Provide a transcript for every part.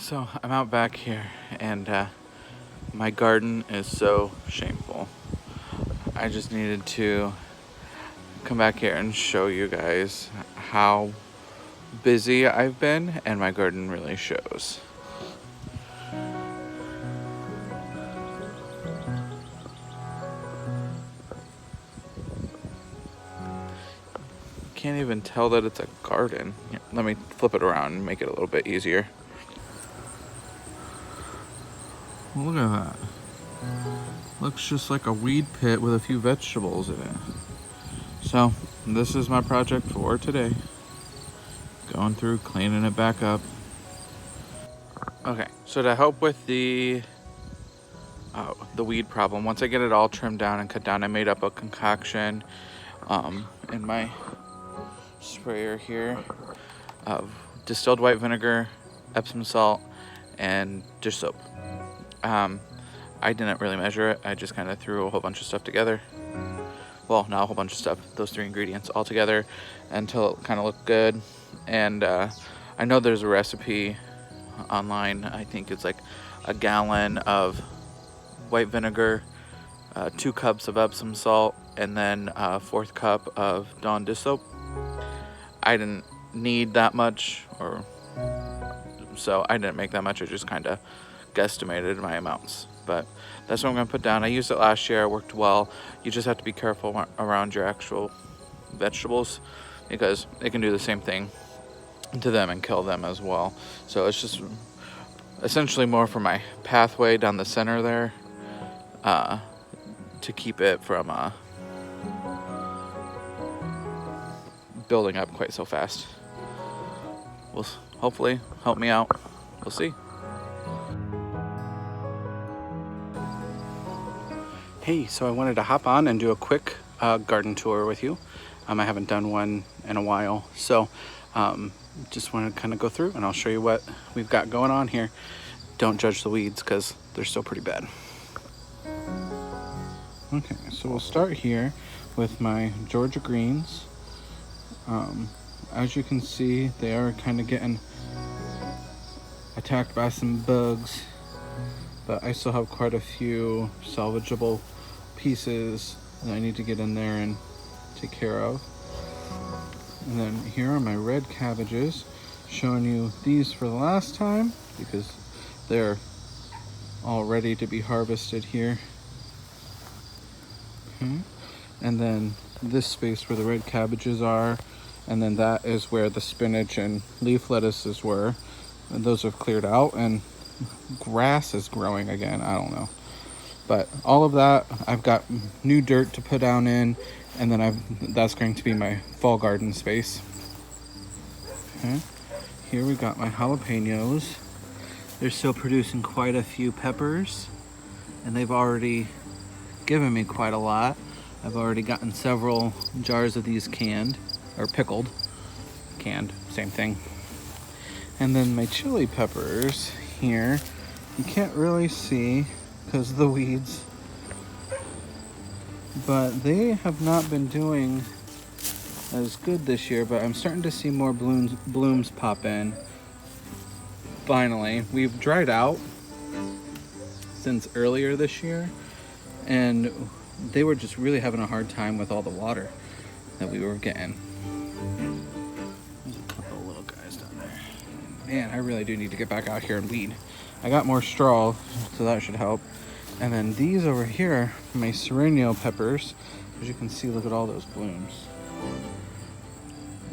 So I'm out back here and my garden is so shameful. I just needed to come back here and show you guys how busy I've been, and my garden really shows. Can't even tell that it's a garden. Here, let me flip it around and make it a little bit easier. Look at that. Looks just like a weed pit with a few vegetables in it. So this is my project for today. Going through, cleaning it back up. Okay, so to help with the weed problem, once I get it all trimmed down and cut down, I made up a concoction in my sprayer here of distilled white vinegar, Epsom salt, and dish soap. I didn't really measure it. I just kind of threw a whole bunch of stuff together. Well, not a whole bunch of stuff, those three ingredients all together until it kind of looked good. And I know there's a recipe online. I think it's like a gallon of white vinegar, 2 cups of Epsom salt, and then a 4th cup of Dawn dish soap. I didn't need that much, so I didn't make that much. I just kind of guesstimated my amounts, but that's what I'm going to put down. I used it last year. It worked well. You just have to be careful around your actual vegetables because it can do the same thing to them and kill them as well. So it's just essentially more for my pathway down the center there, to keep it from building up quite so fast. Will hopefully help me out. We'll see. Hey, so I wanted to hop on and do a quick garden tour with you. I haven't done one in a while, so just want to kind of go through and I'll show you what we've got going on here. Don't judge the weeds because they're still pretty bad. Okay, so we'll start here with my Georgia greens. As you can see, they are kind of getting attacked by some bugs, but I still have quite a few salvageable pieces that I need to get in there and take care of. And then here are my red cabbages, showing you these for the last time because they're all ready to be harvested here. Okay. And then this space where the red cabbages are, and then that is where the spinach and leaf lettuces were, and those have cleared out and grass is growing again. I don't know, but all of that I've got new dirt to put down in, and then that's going to be my fall garden space. Okay, here we got my jalapenos. They're still producing quite a few peppers, and they've already given me quite a lot. I've already gotten several jars of these canned, or pickled. Canned, same thing. And then my chili peppers here, you can't really see because of the weeds, but they have not been doing as good this year, but I'm starting to see more blooms pop in. Finally, we've dried out since earlier this year, and they were just really having a hard time with all the water that we were getting. There's a couple little guys down there. Man, I really do need to get back out here and weed. I got more straw, so that should help. And then these over here, my Serrano Peppers. As you can see, look at all those blooms.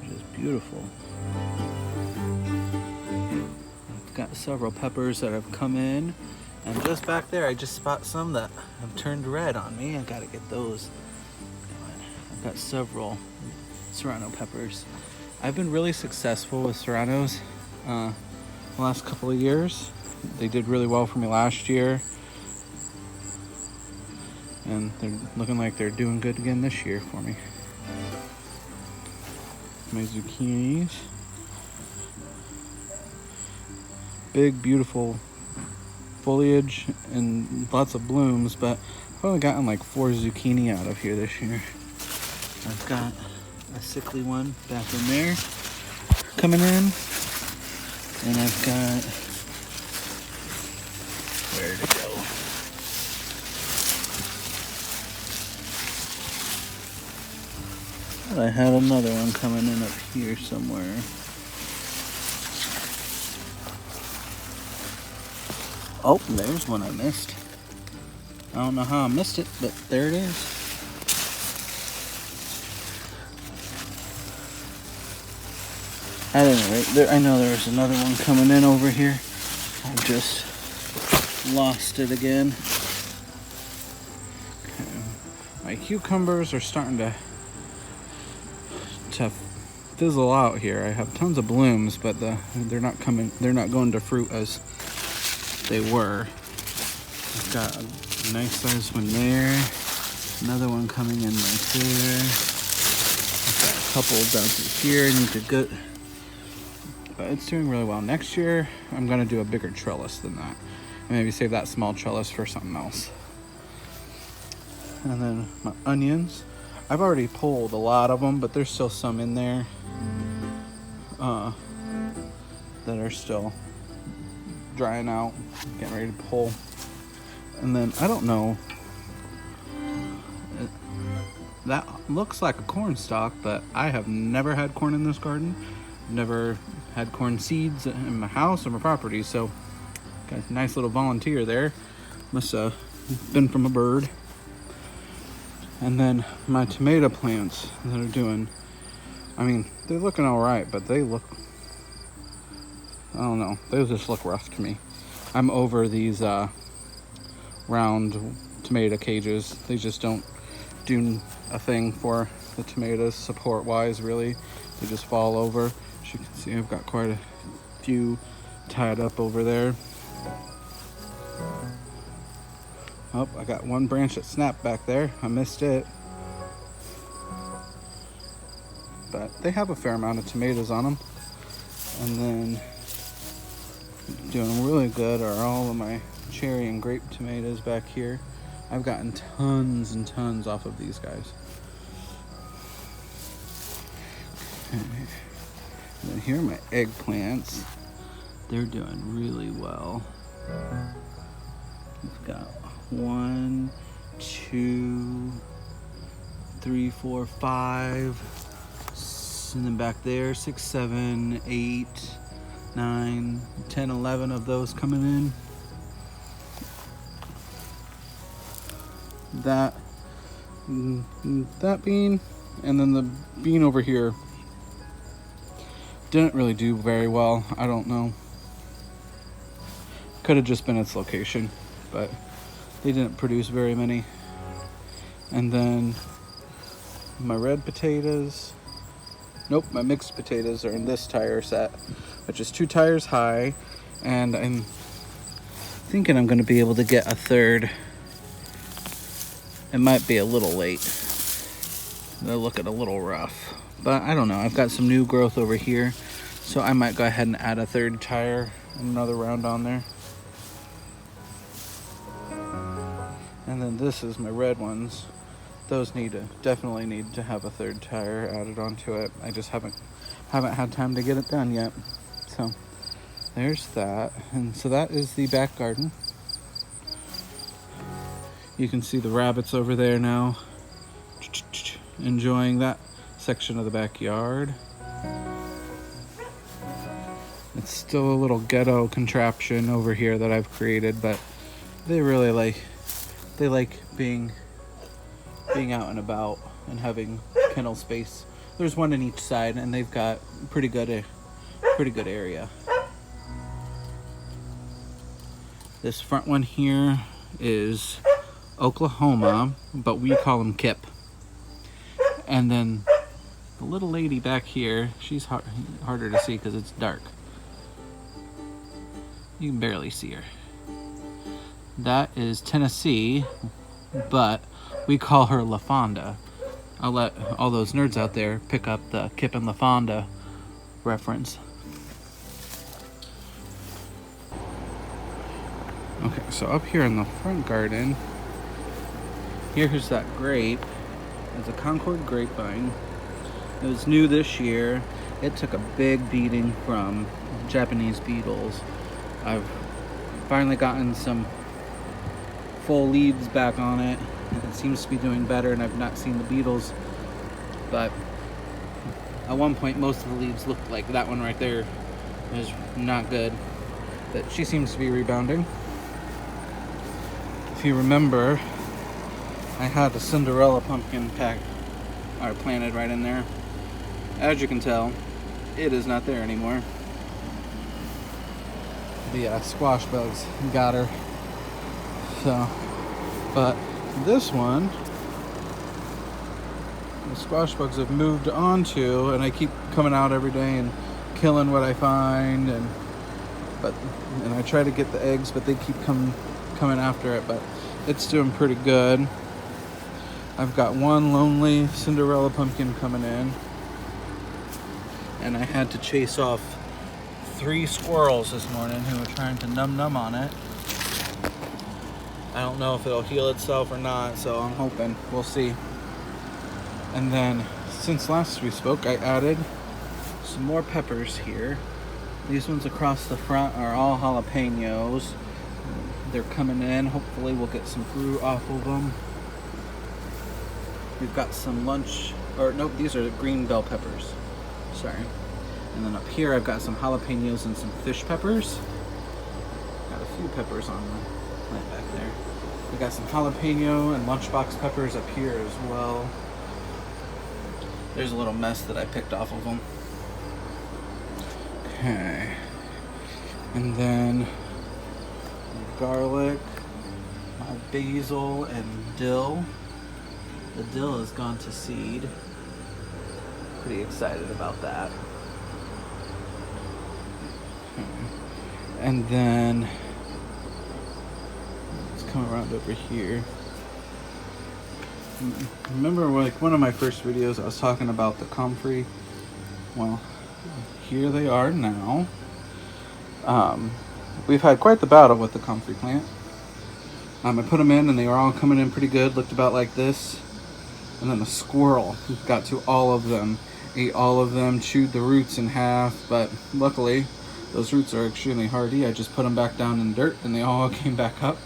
Which is beautiful. I've got several peppers that have come in. And just back there, I just spot some that have turned red on me. I gotta get those. I've got several Serrano peppers. I've been really successful with Serranos the last couple of years. They did really well for me last year. And they're looking like they're doing good again this year for me. My zucchinis. Big, beautiful foliage and lots of blooms, but I've only gotten like 4 zucchini out of here this year. I've got a sickly one back in there coming in, and I've got Where to go? I had another one coming in up here somewhere. Oh, there's one I missed. I don't know how I missed it, but there it is. At any rate, I know there was another one coming in over here. I just lost it again. Okay. My cucumbers are starting to fizzle out here. I have tons of blooms, but they're not going to fruit as they were. I've got a nice sized one there, another one coming in right there. I've got a couple down through here. I need to go, but it's doing really well. Next year I'm gonna do a bigger trellis than that, and maybe save that small trellis for something else. And then my onions, I've already pulled a lot of them, but there's still some in there that are still drying out, getting ready to pull. And then I don't know, that looks like a corn stalk, but I have never had corn in this garden. Never had corn seeds in my house or my property, so got a nice little volunteer there. Must have been from a bird. And then my tomato plants that are doing, I mean, they're looking all right, but they look, I don't know, they just look rough to me. I'm over these round tomato cages. They just don't do a thing for the tomatoes support wise, really. They just fall over. As you can see, I've got quite a few tied up over there. Oh, I got one branch that snapped back there. I missed it. But they have a fair amount of tomatoes on them. And then doing really good are all of my cherry and grape tomatoes back here. I've gotten tons and tons off of these guys. Okay. And then here are my eggplants. They're doing really well. We've got 1, 2, 3, 4, 5. And then back there, 6, 7, 8, 9, 10, 11 of those coming in. That bean, and then the bean over here didn't really do very well. I don't know. Could have just been its location, but they didn't produce very many. And then my red potatoes, nope, my mixed potatoes are in this tire set, which is 2 tires high, and I'm thinking I'm going to be able to get a third. It might be a little late. They're looking a little rough, but I don't know. I've got some new growth over here, so I might go ahead and add a third tire and another round on there. And then this is my red ones. Those definitely need to have a third tire added onto it. I just haven't had time to get it done yet. So there's that. And so that is the back garden. You can see the rabbits over there now, enjoying that section of the backyard. It's still a little ghetto contraption over here that I've created, but they really like being out and about and having kennel space. There's one in each side, and they've got pretty good area. This front one here is Oklahoma, but we call him Kip. And then the little lady back here, she's harder to see because it's dark. You can barely see her. That is Tennessee, but we call her LaFonda. I'll let all those nerds out there pick up the Kip and LaFonda reference. Okay, so up here in the front garden, here's that grape. It's a Concord grapevine. It was new this year. It took a big beating from Japanese beetles. I've finally gotten some full leaves back on it, and it seems to be doing better, and I've not seen the beetles. But at one point, most of the leaves looked like that one right there is not good. But she seems to be rebounding. If you remember, I had a Cinderella Pumpkin planted right in there. As you can tell, it is not there anymore. The squash bugs got her. So, but this one, the squash bugs have moved onto, and I keep coming out every day and killing what I find, and I try to get the eggs, but they keep coming after it. But it's doing pretty good. I've got one lonely Cinderella Pumpkin coming in, and I had to chase off 3 squirrels this morning who were trying to num on it. I don't know if it'll heal itself or not, so I'm hoping. We'll see. And then, since last we spoke, I added some more peppers here. These ones across the front are all jalapenos. They're coming in. Hopefully we'll get some fruit off of them. We've got some these are green bell peppers. Sorry. And then up here I've got some jalapenos and some fish peppers. Got a few peppers on the plant back there. We got some jalapeno and lunchbox peppers up here as well. There's a little mess that I picked off of them. Okay. And then garlic, basil, and dill. The dill has gone to seed. Pretty excited about that. Okay. And then let's come around over here. Remember, like one of my first videos, I was talking about the Comfrey. Well, here they are now. We've had quite the battle with the Comfrey plant. I put them in, and they were all coming in pretty good. Looked about like this. And then the squirrel got to all of them, ate all of them, chewed the roots in half. But luckily, those roots are extremely hardy. I just put them back down in dirt, and they all came back up.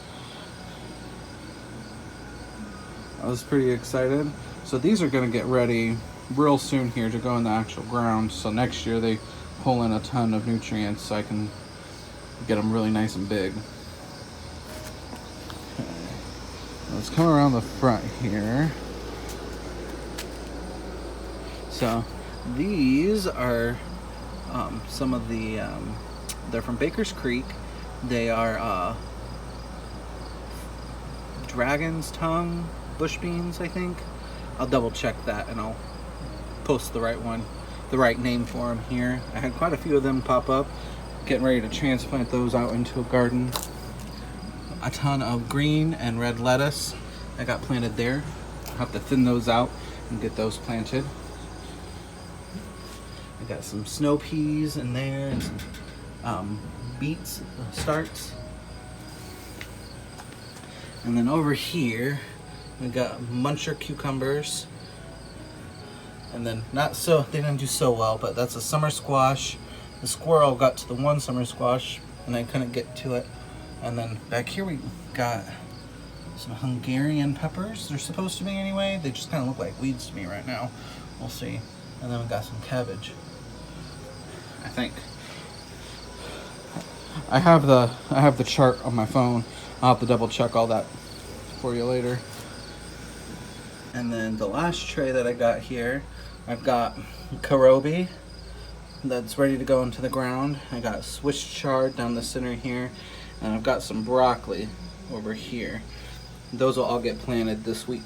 I was pretty excited. So these are going to get ready real soon here to go in the actual ground. So next year they pull in a ton of nutrients, so I can get them really nice and big. Okay. Let's come around the front here. So these are some of the, they're from Baker's Creek. They are dragon's tongue bush beans, I think. I'll double check that and I'll post the right name for them here. I had quite a few of them pop up. Getting ready to transplant those out into a garden. A ton of green and red lettuce I got planted there. I'll have to thin those out and get those planted. I got some snow peas in there and some beets starts. And then over here we got muncher cucumbers. And then they didn't do so well, but that's a summer squash. The squirrel got to the one summer squash and I couldn't get to it. And then back here we got some Hungarian peppers. They're supposed to be anyway. They just kind of look like weeds to me right now. We'll see. And then we got some cabbage, I think. I have the chart on my phone. I'll have to double check all that for you later. And then the last tray that I got here, I've got carobe that's ready to go into the ground. I got Swiss chard down the center here, and I've got some broccoli over here. Those will all get planted this week.